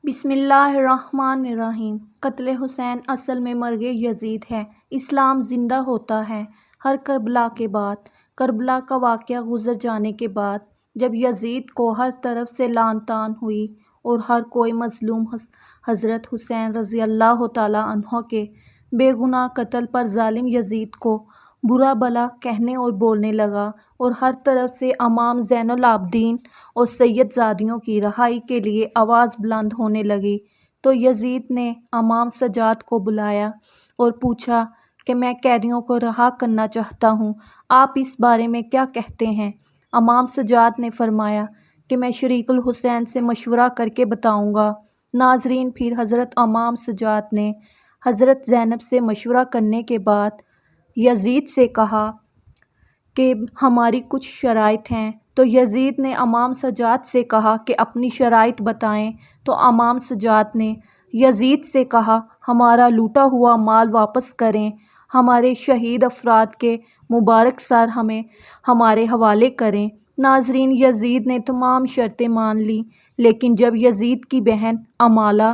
بسم اللہ الرحمن الرحیم۔ قتل حسین اصل میں مرگ یزید ہے۔ اسلام زندہ ہوتا ہے ہر کربلا کے بعد۔ کربلا کا واقعہ گزر جانے کے بعد جب یزید کو ہر طرف سے لعن طعن ہوئی اور ہر کوئی مظلوم حضرت حسین رضی اللہ تعالیٰ عنہ کے بے گناہ قتل پر ظالم یزید کو برا بھلا کہنے اور بولنے لگا، اور ہر طرف سے امام زین العابدین اور سید زادیوں کی رہائی کے لیے آواز بلند ہونے لگی، تو یزید نے امام سجاد کو بلایا اور پوچھا کہ میں قیدیوں کو رہا کرنا چاہتا ہوں، آپ اس بارے میں کیا کہتے ہیں؟ امام سجاد نے فرمایا کہ میں شریک الحسین سے مشورہ کر کے بتاؤں گا۔ ناظرین، پھر حضرت امام سجاد نے حضرت زینب سے مشورہ کرنے کے بعد یزید سے کہا کہ ہماری کچھ شرائط ہیں، تو یزید نے امام سجاد سے کہا کہ اپنی شرائط بتائیں، تو امام سجاد نے یزید سے کہا ہمارا لوٹا ہوا مال واپس کریں، ہمارے شہید افراد کے مبارک سر ہمارے حوالے کریں۔ ناظرین، یزید نے تمام شرطیں مان لیں، لیکن جب یزید کی بہن امالہ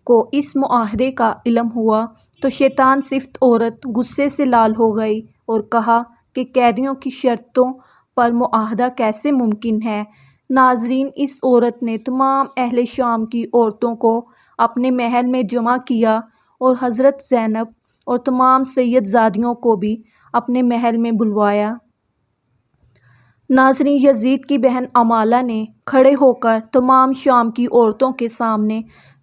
کو اس معاہدے کا علم ہوا تو شیطان صفت عورت غصے سے لال ہو گئی اور کہا کہ قیدیوں کی شرطوں پر معاہدہ کیسے ممکن ہے؟ ناظرین، اس عورت نے تمام اہل شام کی عورتوں کو اپنے محل میں جمع کیا اور حضرت زینب اور تمام سید زادیوں کو بھی اپنے محل میں بلوایا۔ ناظرین، یزید کی بہن امالہ نے کھڑے ہو کر تمام شام کی عورتوں کے سامنے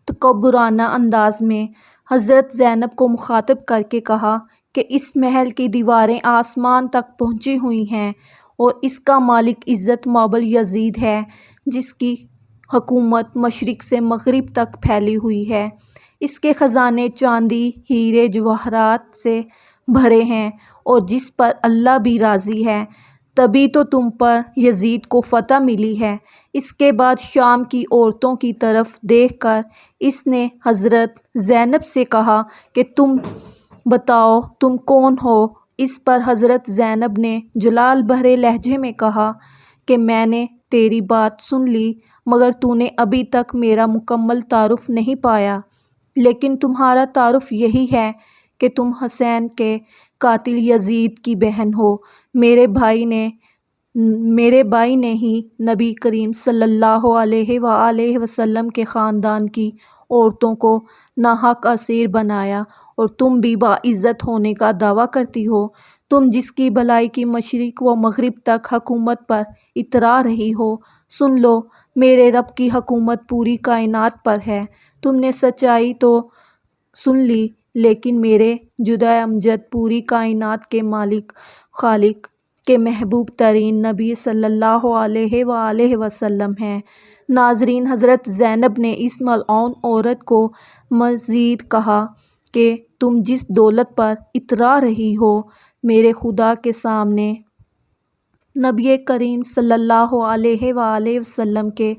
تکبرانہ انداز میں حضرت زینب کو مخاطب کر کے کہا کہ اس محل کی دیواریں آسمان تک پہنچی ہوئی ہیں اور اس کا مالک عزت مآب یزید ہے، جس کی حکومت مشرق سے مغرب تک پھیلی ہوئی ہے، اس کے خزانے چاندی، ہیرے جواہرات سے بھرے ہیں اور جس پر اللہ بھی راضی ہے، تبھی تو تم پر یزید کو فتح ملی ہے۔ اس کے بعد شام کی عورتوں کی طرف دیکھ کر اس نے حضرت زینب سے کہا کہ تم بتاؤ تم کون ہو؟ اس پر حضرت زینب نے جلال بھرے لہجے میں کہا کہ میں نے تیری بات سن لی، مگر تو نے ابھی تک میرا مکمل تعارف نہیں پایا، لیکن تمہارا تعارف یہی ہے کہ تم حسین کے قاتل یزید کی بہن ہو۔ میرے بھائی نے ہی نبی کریم صلی اللہ علیہ وآلہ وسلم کے خاندان کی عورتوں کو ناحق اسیر بنایا اور تم بھی باعزت ہونے کا دعویٰ کرتی ہو، تم جس کی بھلائی کی مشرق و مغرب تک حکومت پر اترا رہی ہو۔ سن لو، میرے رب کی حکومت پوری کائنات پر ہے۔ تم نے سچائی تو سن لی، لیکن میرے جدہ امجد پوری کائنات کے مالک خالق کے محبوب ترین نبی صلی اللہ علیہ وآلہ وسلم ہیں۔ ناظرین، حضرت زینب نے اس ملعون عورت کو مزید کہا کہ تم جس دولت پر اترا رہی ہو، میرے خدا کے سامنے نبی کریم صلی اللہ علیہ وآلہ وسلم کے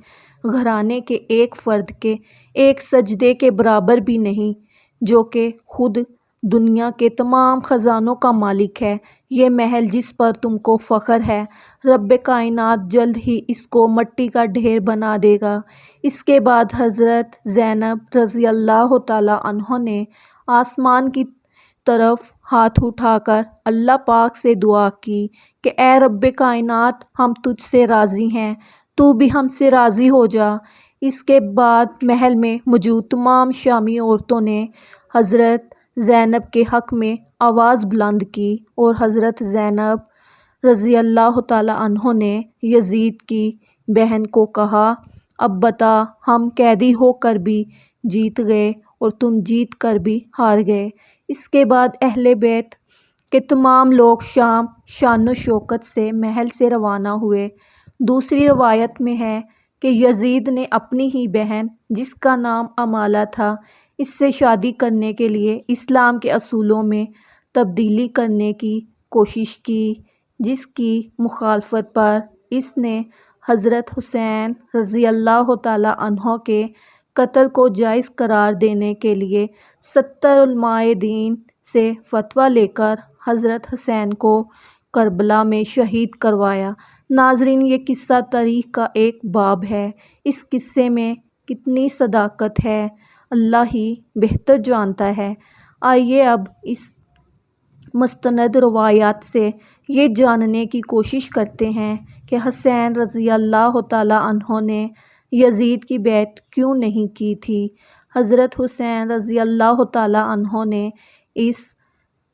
گھرانے کے ایک فرد کے ایک سجدے کے برابر بھی نہیں، جو کہ خود دنیا کے تمام خزانوں کا مالک ہے۔ یہ محل جس پر تم کو فخر ہے، رب کائنات جلد ہی اس کو مٹی کا ڈھیر بنا دے گا۔ اس کے بعد حضرت زینب رضی اللہ تعالیٰ عنہ نے آسمان کی طرف ہاتھ اٹھا کر اللہ پاک سے دعا کی کہ اے رب کائنات، ہم تجھ سے راضی ہیں، تو بھی ہم سے راضی ہو جا۔ اس کے بعد محل میں موجود تمام شامی عورتوں نے حضرت زینب کے حق میں آواز بلند کی اور حضرت زینب رضی اللہ تعالیٰ عنہ نے یزید کی بہن کو کہا اب بتا، ہم قیدی ہو کر بھی جیت گئے اور تم جیت کر بھی ہار گئے۔ اس کے بعد اہل بیت کے تمام لوگ شان و شوکت سے محل سے روانہ ہوئے۔ دوسری روایت میں ہے کہ یزید نے اپنی ہی بہن، جس کا نام امالہ تھا، اس سے شادی کرنے کے لیے اسلام کے اصولوں میں تبدیلی کرنے کی کوشش کی، جس کی مخالفت پر اس نے حضرت حسین رضی اللہ تعالیٰ عنہ کے قتل کو جائز قرار دینے کے لیے 70 علماء دین سے فتویٰ لے کر حضرت حسین کو کربلا میں شہید کروایا۔ ناظرین، یہ قصہ تاریخ کا ایک باب ہے۔ اس قصے میں کتنی صداقت ہے، اللہ ہی بہتر جانتا ہے۔ آئیے اب اس مستند روایات سے یہ جاننے کی کوشش کرتے ہیں کہ حسین رضی اللہ تعالیٰ عنہ نے یزید کی بیعت کیوں نہیں کی تھی۔ حضرت حسین رضی اللہ تعالیٰ عنہ نے اس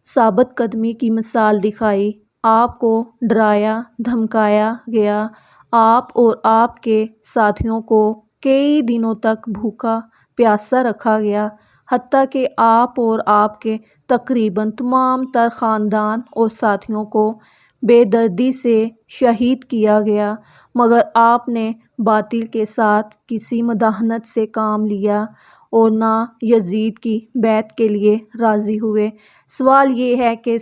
ثابت قدمی کی مثال دکھائی۔ آپ کو ڈرایا دھمکایا گیا، آپ اور آپ کے ساتھیوں کو کئی دنوں تک بھوکا پیاسا رکھا گیا، حتیٰ کہ آپ اور آپ کے تقریباً تمام تر خاندان اور ساتھیوں کو بے دردی سے شہید کیا گیا، مگر آپ نے باطل کے ساتھ کسی مداہنت سے کام لیا اور نہ یزید کی بیعت کے لیے راضی ہوئے۔ سوال یہ ہے کہ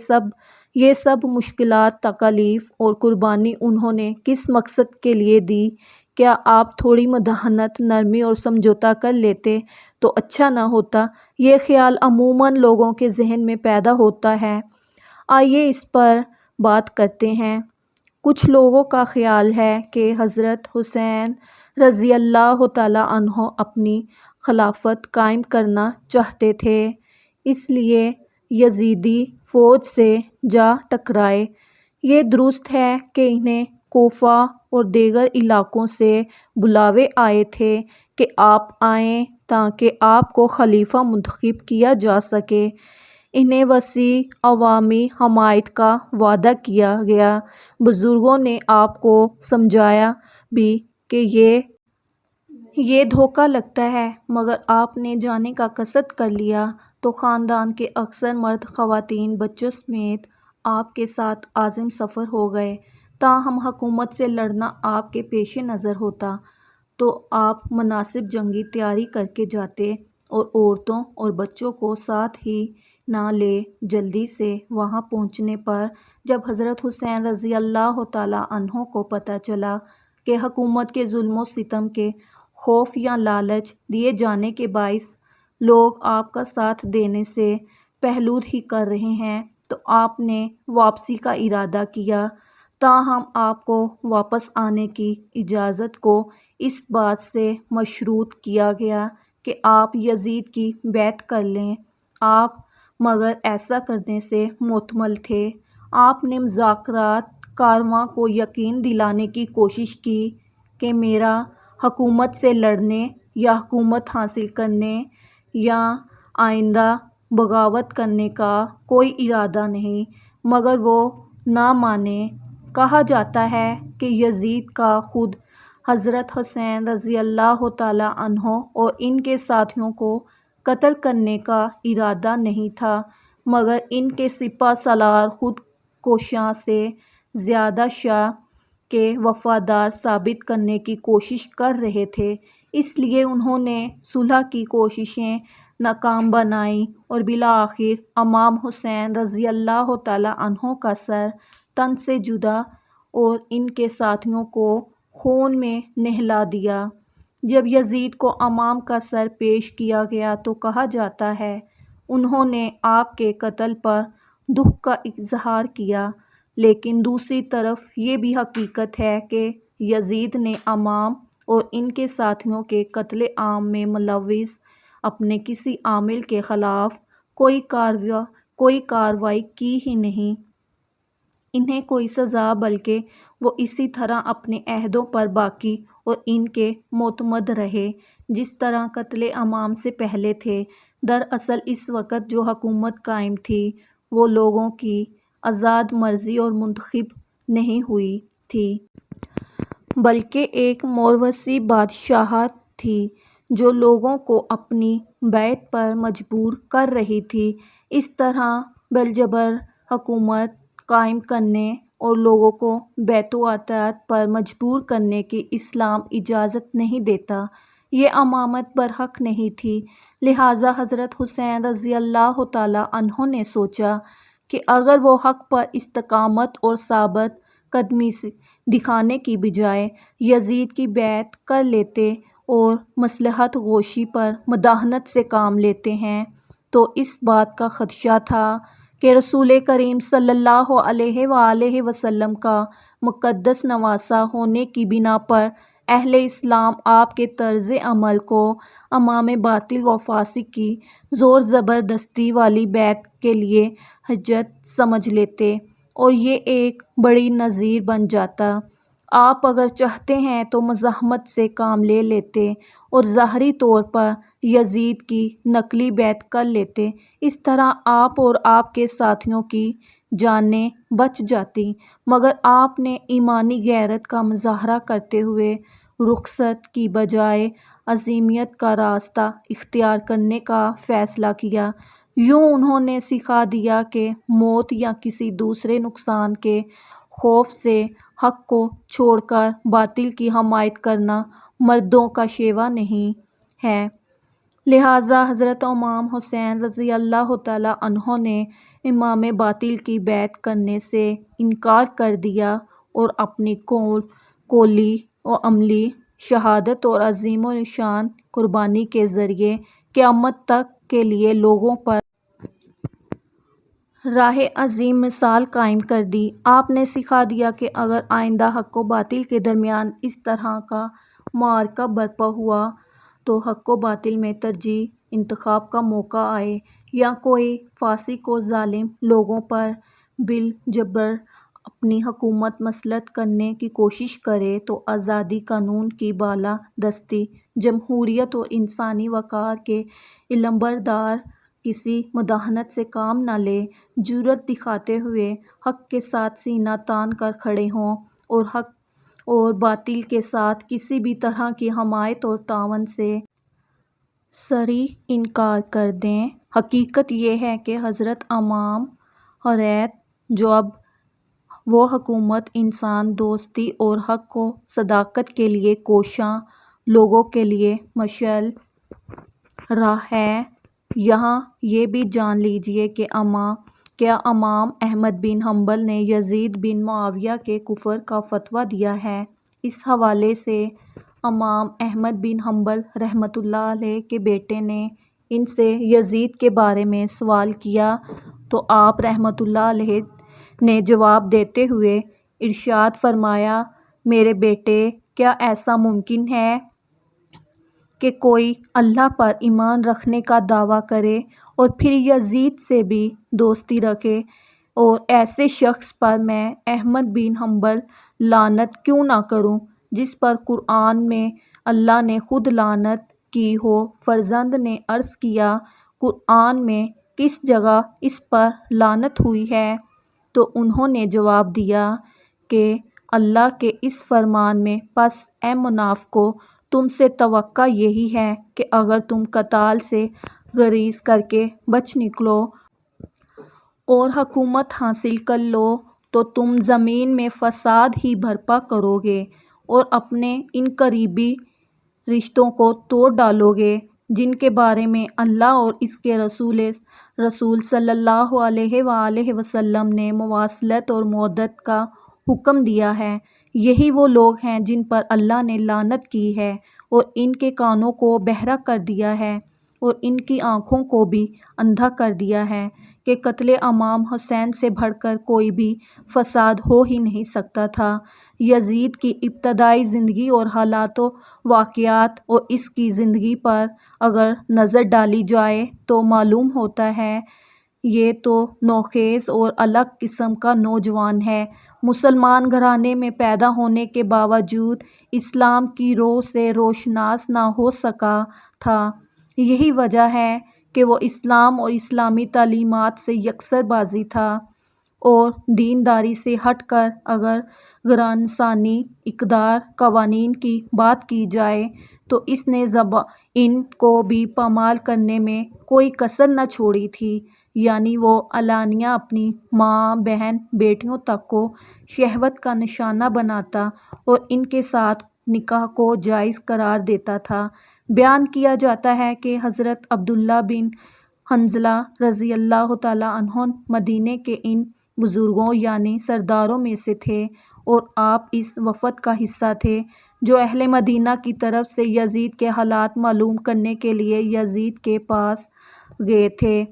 یہ سب مشکلات، تکالیف اور قربانی انہوں نے کس مقصد کے لیے دی؟ کیا آپ تھوڑی مداحنت، نرمی اور سمجھوتا کر لیتے تو اچھا نہ ہوتا؟ یہ خیال عموماً لوگوں کے ذہن میں پیدا ہوتا ہے۔ آئیے اس پر بات کرتے ہیں۔ کچھ لوگوں کا خیال ہے کہ حضرت حسین رضی اللہ تعالیٰ عنہ اپنی خلافت قائم کرنا چاہتے تھے، اس لیے یزیدی فوج سے جا ٹکرائے۔ یہ درست ہے کہ انہیں کوفہ اور دیگر علاقوں سے بلاوے آئے تھے کہ آپ آئیں تاکہ آپ کو خلیفہ منتخب کیا جا سکے۔ انہیں وسیع عوامی حمایت کا وعدہ کیا گیا۔ بزرگوں نے آپ کو سمجھایا بھی کہ یہ دھوکہ لگتا ہے، مگر آپ نے جانے کا قصد کر لیا تو خاندان کے اکثر مرد، خواتین، بچوں سمیت آپ کے ساتھ عازم سفر ہو گئے۔ تاہم حکومت سے لڑنا آپ کے پیش نظر ہوتا تو آپ مناسب جنگی تیاری کر کے جاتے اور عورتوں اور بچوں کو ساتھ ہی نہ لے۔ جلدی سے وہاں پہنچنے پر جب حضرت حسین رضی اللہ تعالیٰ عنہ کو پتہ چلا کہ حکومت کے ظلم و ستم کے خوف یا لالچ دیے جانے کے باعث لوگ آپ کا ساتھ دینے سے پہلود ہی کر رہے ہیں، تو آپ نے واپسی کا ارادہ کیا۔ تاہم آپ کو واپس آنے کی اجازت کو اس بات سے مشروط کیا گیا کہ آپ یزید کی بیعت کر لیں۔ آپ مگر ایسا کرنے سے معتمل تھے۔ آپ نے مذاکرات کارواں کو یقین دلانے کی کوشش کی کہ میرا حکومت سے لڑنے یا حکومت حاصل کرنے یا آئندہ بغاوت کرنے کا کوئی ارادہ نہیں، مگر وہ نہ مانے۔ کہا جاتا ہے کہ یزید کا خود حضرت حسین رضی اللہ تعالیٰ عنہ اور ان کے ساتھیوں کو قتل کرنے کا ارادہ نہیں تھا، مگر ان کے سپہ سالار خود کوشاں سے زیادہ شاہ کے وفادار ثابت کرنے کی کوشش کر رہے تھے، اس لیے انہوں نے صلح کی کوششیں ناکام بنائیں اور بالآخر امام حسین رضی اللہ تعالیٰ عنہ کا سر تن سے جدا اور ان کے ساتھیوں کو خون میں نہلا دیا۔ جب یزید کو امام کا سر پیش کیا گیا تو کہا جاتا ہے انہوں نے آپ کے قتل پر دکھ کا اظہار کیا، لیکن دوسری طرف یہ بھی حقیقت ہے کہ یزید نے امام اور ان کے ساتھیوں کے قتل عام میں ملوث اپنے کسی عامل کے خلاف کوئی کارروائی کی ہی نہیں، انہیں کوئی سزا، بلکہ وہ اسی طرح اپنے عہدوں پر باقی اور ان کے معتمد رہے جس طرح قتل امام سے پہلے تھے۔ دراصل اس وقت جو حکومت قائم تھی وہ لوگوں کی آزاد مرضی اور منتخب نہیں ہوئی تھی، بلکہ ایک موروثی بادشاہت تھی جو لوگوں کو اپنی بیعت پر مجبور کر رہی تھی۔ اس طرح بالجبر حکومت قائم کرنے اور لوگوں کو بیعت و اطاعت پر مجبور کرنے کی اسلام اجازت نہیں دیتا۔ یہ امامت برحق نہیں تھی، لہٰذا حضرت حسین رضی اللہ تعالیٰ عنہ نے سوچا کہ اگر وہ حق پر استقامت اور ثابت قدمی دکھانے کی بجائے یزید کی بیعت کر لیتے اور مصلحت غوشی پر مداحنت سے کام لیتے ہیں تو اس بات کا خدشہ تھا کہ رسول کریم صلی اللہ علیہ وآلہ وسلم کا مقدس نواسہ ہونے کی بنا پر اہل اسلام آپ کے طرز عمل کو امام باطل و فاسق کی زور زبردستی والی بیعت کے لیے حجت سمجھ لیتے اور یہ ایک بڑی نذیر بن جاتا۔ آپ اگر چاہتے ہیں تو مزاحمت سے کام لے لیتے اور ظاہری طور پر یزید کی نقلی بیعت کر لیتے۔ اس طرح آپ اور آپ کے ساتھیوں کی جانیں بچ جاتی، مگر آپ نے ایمانی غیرت کا مظاہرہ کرتے ہوئے رخصت کی بجائے عزیمیت کا راستہ اختیار کرنے کا فیصلہ کیا۔ یوں انہوں نے سکھا دیا کہ موت یا کسی دوسرے نقصان کے خوف سے حق کو چھوڑ کر باطل کی حمایت کرنا مردوں کا شیوا نہیں ہے۔ لہٰذا حضرت امام حسین رضی اللہ تعالیٰ عنہ نے امام باطل کی بیعت کرنے سے انکار کر دیا اور اپنی قولی و عملی شہادت اور عظیم الشان قربانی کے ذریعے قیامت تک کے لیے لوگوں پر راہ عظیم مثال قائم کر دی۔ آپ نے سکھا دیا کہ اگر آئندہ حق و باطل کے درمیان اس طرح کا معرکہ برپا ہوا تو حق و باطل میں ترجیحی انتخاب کا موقع آئے یا کوئی فاسق اور ظالم لوگوں پر بالجبر اپنی حکومت مسلط کرنے کی کوشش کرے تو آزادی، قانون کی بالا دستی، جمہوریت اور انسانی وقار کے علمبردار کسی مداہنت سے کام نہ لیں، جرأت دکھاتے ہوئے حق کے ساتھ سینہ تان کر کھڑے ہوں اور حق اور باطل کے ساتھ کسی بھی طرح کی حمایت اور تعاون سے صریح انکار کر دیں۔ حقیقت یہ ہے کہ حضرت امام حریت جب وہ حکومت انسان دوستی اور حق و صداقت کے لیے کوشاں لوگوں کے لیے مشعل راہ ہے۔ یہاں یہ بھی جان لیجیے کہ کیا امام احمد بن حنبل نے یزید بن معاویہ کے کفر کا فتویٰ دیا ہے؟ اس حوالے سے امام احمد بن حنبل رحمۃ اللہ علیہ کے بیٹے نے ان سے یزید کے بارے میں سوال کیا تو آپ رحمۃ اللہ علیہ نے جواب دیتے ہوئے ارشاد فرمایا، میرے بیٹے، کیا ایسا ممکن ہے کہ کوئی اللہ پر ایمان رکھنے کا دعویٰ کرے اور پھر یزید سے بھی دوستی رکھے، اور ایسے شخص پر میں احمد بن حنبل لعنت کیوں نہ کروں جس پر قرآن میں اللہ نے خود لعنت کی ہو؟ فرزند نے عرض کیا، قرآن میں کس جگہ اس پر لعنت ہوئی ہے؟ تو انہوں نے جواب دیا کہ اللہ کے اس فرمان میں، پس اے منافقو، تم سے توقع یہی ہے کہ اگر تم قتال سے گریز کر کے بچ نکلو اور حکومت حاصل کر لو تو تم زمین میں فساد ہی برپا کرو گے اور اپنے ان قریبی رشتوں کو توڑ ڈالو گے جن کے بارے میں اللہ اور اس کے رسول صلی اللہ علیہ وآلہ وسلم نے مواصلت اور مودت کا حکم دیا ہے۔ یہی وہ لوگ ہیں جن پر اللہ نے لعنت کی ہے اور ان کے کانوں کو بہرا کر دیا ہے اور ان کی آنکھوں کو بھی اندھا کر دیا ہے کہ قتل امام حسین سے بڑھ کر کوئی بھی فساد ہو ہی نہیں سکتا تھا۔ یزید کی ابتدائی زندگی اور حالات و واقعات اور اس کی زندگی پر اگر نظر ڈالی جائے تو معلوم ہوتا ہے یہ تو نوخیز اور الگ قسم کا نوجوان ہے۔ مسلمان گھرانے میں پیدا ہونے کے باوجود اسلام کی روح سے روشناس نہ ہو سکا تھا۔ یہی وجہ ہے کہ وہ اسلام اور اسلامی تعلیمات سے یکسر بازی تھا اور دینداری سے ہٹ کر اگر غیرانسانی اقدار قوانین کی بات کی جائے تو اس نے ان کو بھی پامال کرنے میں کوئی کسر نہ چھوڑی تھی، یعنی وہ علانیہ اپنی ماں، بہن، بیٹیوں تک کو شہوت کا نشانہ بناتا اور ان کے ساتھ نکاح کو جائز قرار دیتا تھا۔ بیان کیا جاتا ہے کہ حضرت عبداللہ بن حنظلہ رضی اللہ تعالیٰ عنہ مدینے کے ان بزرگوں یعنی سرداروں میں سے تھے اور آپ اس وفد کا حصہ تھے جو اہل مدینہ کی طرف سے یزید کے حالات معلوم کرنے کے لیے یزید کے پاس گئے تھے۔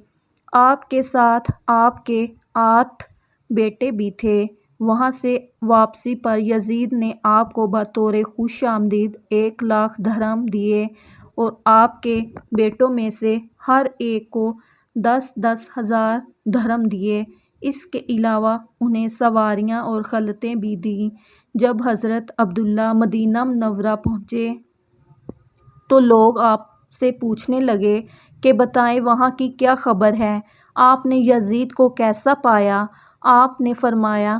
آپ کے ساتھ آپ کے 8 بیٹے بھی تھے۔ وہاں سے واپسی پر یزید نے آپ کو بطور خوش آمدید 1,00,000 درہم دیے اور آپ کے بیٹوں میں سے ہر ایک کو 10,000 درہم دیے۔ اس کے علاوہ انہیں سواریاں اور خلعتیں بھی دیں۔ جب حضرت عبداللہ مدینہ منورہ پہنچے تو لوگ آپ سے پوچھنے لگے کہ بتائیں وہاں کی کیا خبر ہے، آپ نے یزید کو کیسا پایا؟ آپ نے فرمایا،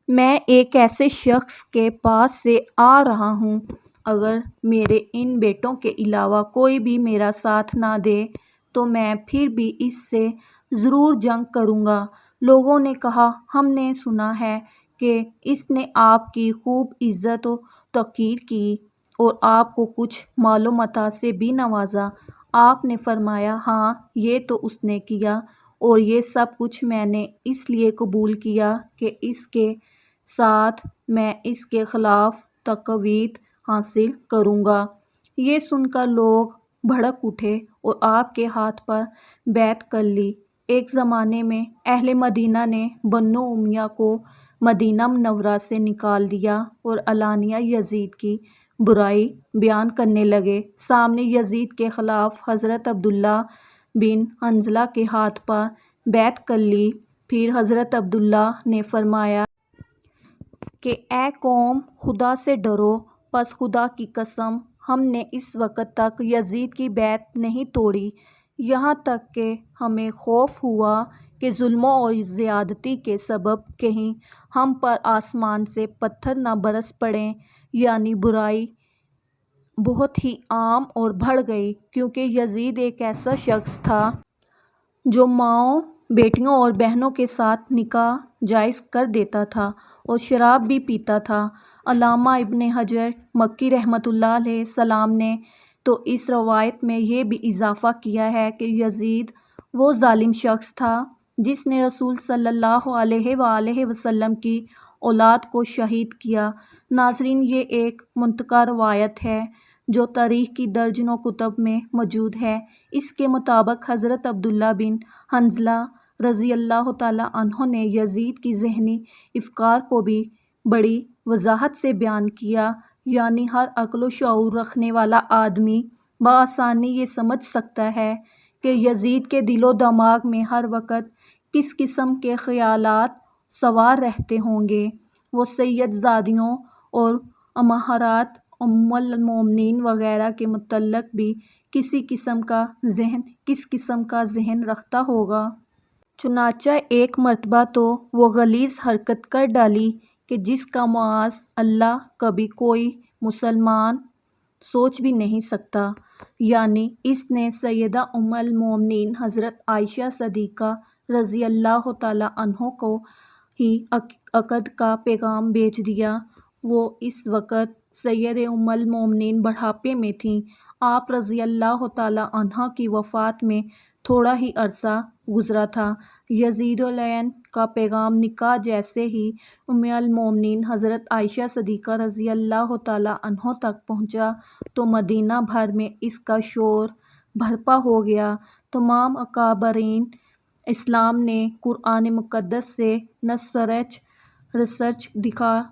میں ایک ایسے شخص کے پاس سے آ رہا ہوں، اگر میرے ان بیٹوں کے علاوہ کوئی بھی میرا ساتھ نہ دے تو میں پھر بھی اس سے ضرور جنگ کروں گا۔ لوگوں نے کہا، ہم نے سنا ہے کہ اس نے آپ کی خوب عزت و توقیر کی اور آپ کو کچھ مال و متاع سے بھی نوازا۔ آپ نے فرمایا، ہاں یہ تو اس نے کیا، اور یہ سب کچھ میں نے اس لیے قبول کیا کہ اس کے ساتھ میں اس کے خلاف تقویت حاصل کروں گا۔ یہ سن کر لوگ بھڑک اٹھے اور آپ کے ہاتھ پر بیعت کر لی۔ ایک زمانے میں اہل مدینہ نے بنو امیہ کو مدینہ منورہ سے نکال دیا اور علانیہ یزید کی برائی بیان کرنے لگے۔ سامنے یزید کے خلاف حضرت عبداللہ بن حنظلہ کے ہاتھ پر بیعت کر لی۔ پھر حضرت عبداللہ نے فرمایا کہ اے قوم، خدا سے ڈرو۔ پس خدا کی قسم، ہم نے اس وقت تک یزید کی بیعت نہیں توڑی، یہاں تک کہ ہمیں خوف ہوا کہ ظلموں اور زیادتی کے سبب کہیں ہم پر آسمان سے پتھر نہ برس پڑیں۔ یعنی برائی بہت ہی عام اور بڑھ گئی، کیونکہ یزید ایک ایسا شخص تھا جو ماؤں، بیٹیوں اور بہنوں کے ساتھ نکاح جائز کر دیتا تھا اور شراب بھی پیتا تھا۔ علامہ ابن حجر مکی رحمۃ اللہ علیہ السلام نے تو اس روایت میں یہ بھی اضافہ کیا ہے کہ یزید وہ ظالم شخص تھا جس نے رسول صلی اللہ علیہ وآلہ وسلم کی اولاد کو شہید کیا۔ ناظرین، یہ ایک منتقل روایت ہے جو تاریخ کی درجنوں کتب میں موجود ہے۔ اس کے مطابق حضرت عبداللہ بن حنظلہ رضی اللہ تعالیٰ عنہ نے یزید کی ذہنی افکار کو بھی بڑی وضاحت سے بیان کیا، یعنی ہر عقل و شعور رکھنے والا آدمی بآسانی یہ سمجھ سکتا ہے کہ یزید کے دل و دماغ میں ہر وقت کس قسم کے خیالات سوار رہتے ہوں گے۔ وہ سید زادیوں اور امہات ام المومنین وغیرہ کے متعلق بھی کس قسم کا ذہن رکھتا ہوگا۔ چنانچہ ایک مرتبہ تو وہ غلیظ حرکت کر ڈالی کہ جس کا معاذ اللہ کبھی کوئی مسلمان سوچ بھی نہیں سکتا۔ یعنی اس نے سیدہ ام المومنین حضرت عائشہ صدیقہ رضی اللہ تعالیٰ عنہ کو ہی عقد کا پیغام بھیج دیا۔ وہ اس وقت سید ام المومنین بڑھاپے میں تھیں۔ آپ رضی اللہ تعالیٰ عنہ کی وفات میں تھوڑا ہی عرصہ گزرا تھا۔ یزید العین کا پیغام نکاح جیسے ہی ام المومنین حضرت عائشہ صدیقہ رضی اللہ تعالیٰ عنہ تک پہنچا تو مدینہ بھر میں اس کا شور برپا ہو گیا۔ تمام اکابرین اسلام نے قرآن مقدس سے نص رسچ دکھا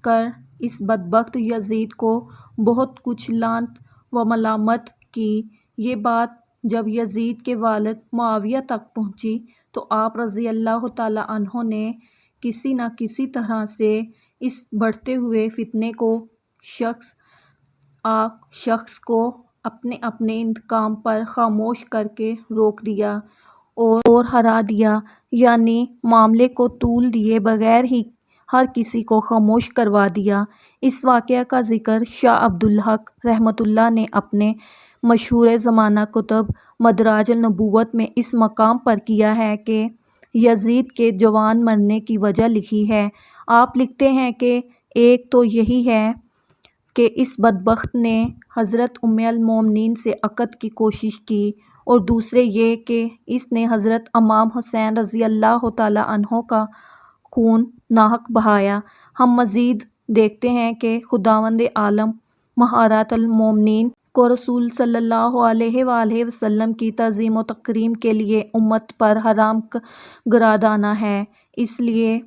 کر اس بدبخت یزید کو بہت کچھ لعنت و ملامت کی۔ یہ بات جب یزید کے والد معاویہ تک پہنچی تو آپ رضی اللہ تعالیٰ عنہ نے کسی نہ کسی طرح سے اس بڑھتے ہوئے فتنے کو شخص کو اپنے انتقام پر خاموش کر کے روک دیا اور ہرا دیا، یعنی معاملے کو طول دیے بغیر ہی ہر کسی کو خاموش کروا دیا۔ اس واقعہ کا ذکر شاہ عبد الحق رحمۃ اللہ نے اپنے مشہور زمانہ کتب مدراج النبوت میں اس مقام پر کیا ہے کہ یزید کے جوان مرنے کی وجہ لکھی ہے۔ آپ لکھتے ہیں کہ ایک تو یہی ہے کہ اس بدبخت نے حضرت ام المومنین سے عقد کی کوشش کی، اور دوسرے یہ کہ اس نے حضرت امام حسین رضی اللہ تعالیٰ عنہ کا خون ناحق بہایا۔ ہم مزید دیکھتے ہیں کہ خداوند عالم امہات المومنین کو رسول صلی اللہ علیہ وآلہ وسلم کی تعظیم و تکریم کے لیے امت پر حرام گردانا ہے، اس لیے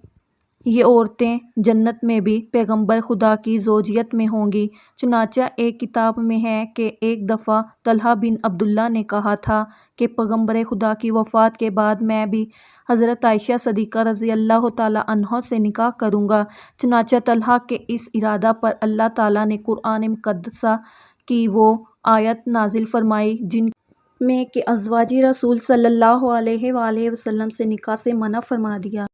یہ عورتیں جنت میں بھی پیغمبر خدا کی زوجیت میں ہوں گی۔ چنانچہ ایک کتاب میں ہے کہ ایک دفعہ طلحہ بن عبداللہ نے کہا تھا کہ پیغمبر خدا کی وفات کے بعد میں بھی حضرت عائشہ صدیقہ رضی اللہ تعالیٰ عنہا سے نکاح کروں گا۔ چنانچہ طلحہ کے اس ارادہ پر اللہ تعالیٰ نے قرآن مقدسہ کی وہ آیت نازل فرمائی جن میں کہ ازواج رسول صلی اللہ علیہ وآلہ وسلم سے نکاح سے منع فرما دیا۔